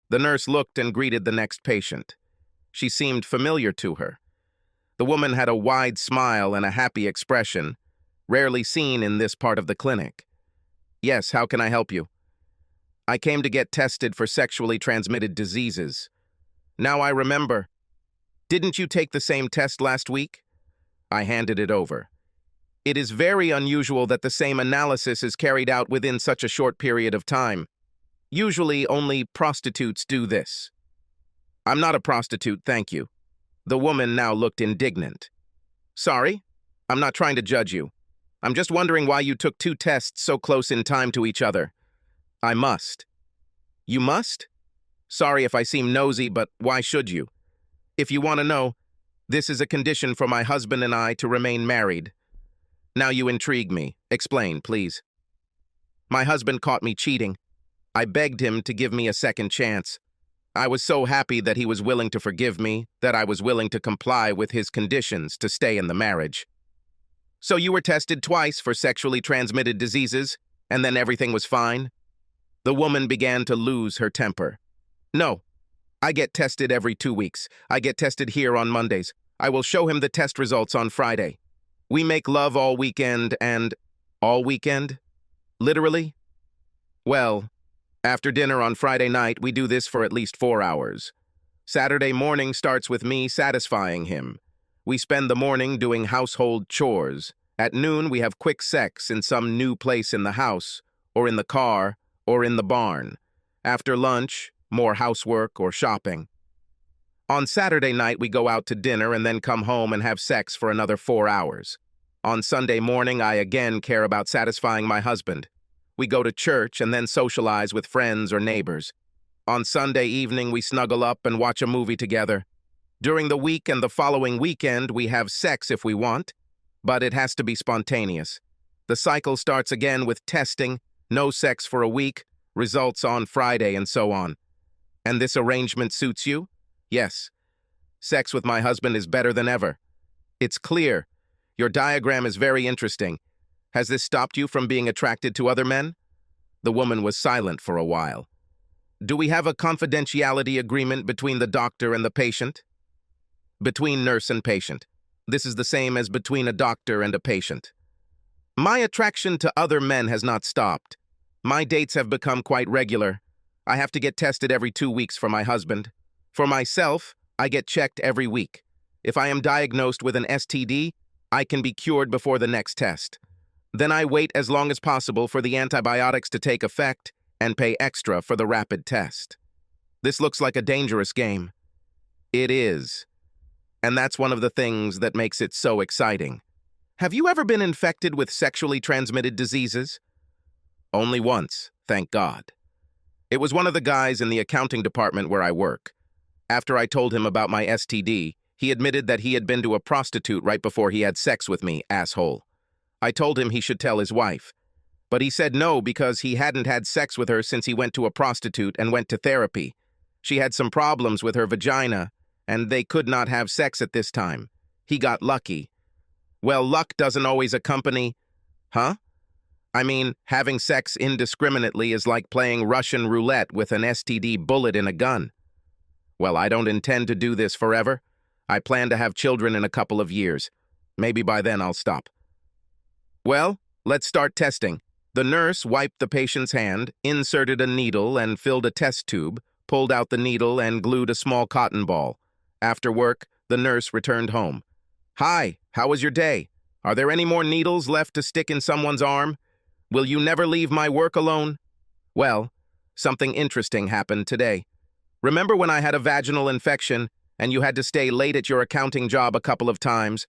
The nurse looked and greeted the next patient. She seemed familiar to her. The woman had a wide smile and a happy expression, rarely seen in this part of the clinic. "Yes, how can I help you?" "I came to get tested for sexually transmitted diseases." "Now I remember. Didn't you take the same test last week?" I handed it over. "It is very unusual that the same analysis is carried out within such a short period of time. Usually only prostitutes do this." "I'm not a prostitute, thank you." The woman now looked indignant. "Sorry, I'm not trying to judge you. I'm just wondering why you took two tests so close in time to each other." "I must." "You must?" "Sorry if I seem nosy, but why should you? If you want to know, this is a condition for my husband and I to remain married." "Now you intrigue me. Explain, please." "My husband caught me cheating. I begged him to give me a second chance. I was so happy that he was willing to forgive me that I was willing to comply with his conditions to stay in the marriage." "So you were tested twice for sexually transmitted diseases, and then everything was fine?" The woman began to lose her temper. "No. I get tested every 2 weeks. I get tested here on Mondays. I will show him the test results on Friday. We make love all weekend and—" "All weekend? Literally?" "Well, after dinner on Friday night, we do this for at least 4 hours. Saturday morning starts with me satisfying him. We spend the morning doing household chores. At noon, we have quick sex in some new place in the house, or in the car, or in the barn. After lunch, more housework or shopping. On Saturday night, we go out to dinner and then come home and have sex for another 4 hours. On Sunday morning, I again care about satisfying my husband. We go to church and then socialize with friends or neighbors. On Sunday evening, we snuggle up and watch a movie together. During the week and the following weekend, we have sex if we want, but it has to be spontaneous. The cycle starts again with testing, no sex for a week, results on Friday, and so on. And this arrangement suits you? Yes. Sex with my husband is better than ever. It's clear. Your diagram is very interesting. Has this stopped you from being attracted to other men?" The woman was silent for a while. "Do we have a confidentiality agreement between the doctor and the patient?" "Between nurse and patient. This is the same as between a doctor and a patient." "My attraction to other men has not stopped. My dates have become quite regular. I have to get tested every 2 weeks for my husband. For myself, I get checked every week. If I am diagnosed with an STD, I can be cured before the next test. Then I wait as long as possible for the antibiotics to take effect and pay extra for the rapid test. This looks like a dangerous game." "It is. And that's one of the things that makes it so exciting." "Have you ever been infected with sexually transmitted diseases?" "Only once, thank God. It was one of the guys in the accounting department where I work. After I told him about my STD, he admitted that he had been to a prostitute right before he had sex with me, asshole. I told him he should tell his wife. But he said no because he hadn't had sex with her since he went to a prostitute and went to therapy. She had some problems with her vagina, and they could not have sex at this time. He got lucky." "Well, luck doesn't always accompany—" "Huh? I mean, having sex indiscriminately is like playing Russian roulette with an STD bullet in a gun." "Well, I don't intend to do this forever. I plan to have children in a couple of years. Maybe by then I'll stop." "Well, let's start testing." The nurse wiped the patient's hand, inserted a needle and filled a test tube, pulled out the needle and glued a small cotton ball. After work, the nurse returned home. "Hi, how was your day? Are there any more needles left to stick in someone's arm? Will you never leave my work alone?" "Well, something interesting happened today. Remember when I had a vaginal infection and you had to stay late at your accounting job a couple of times?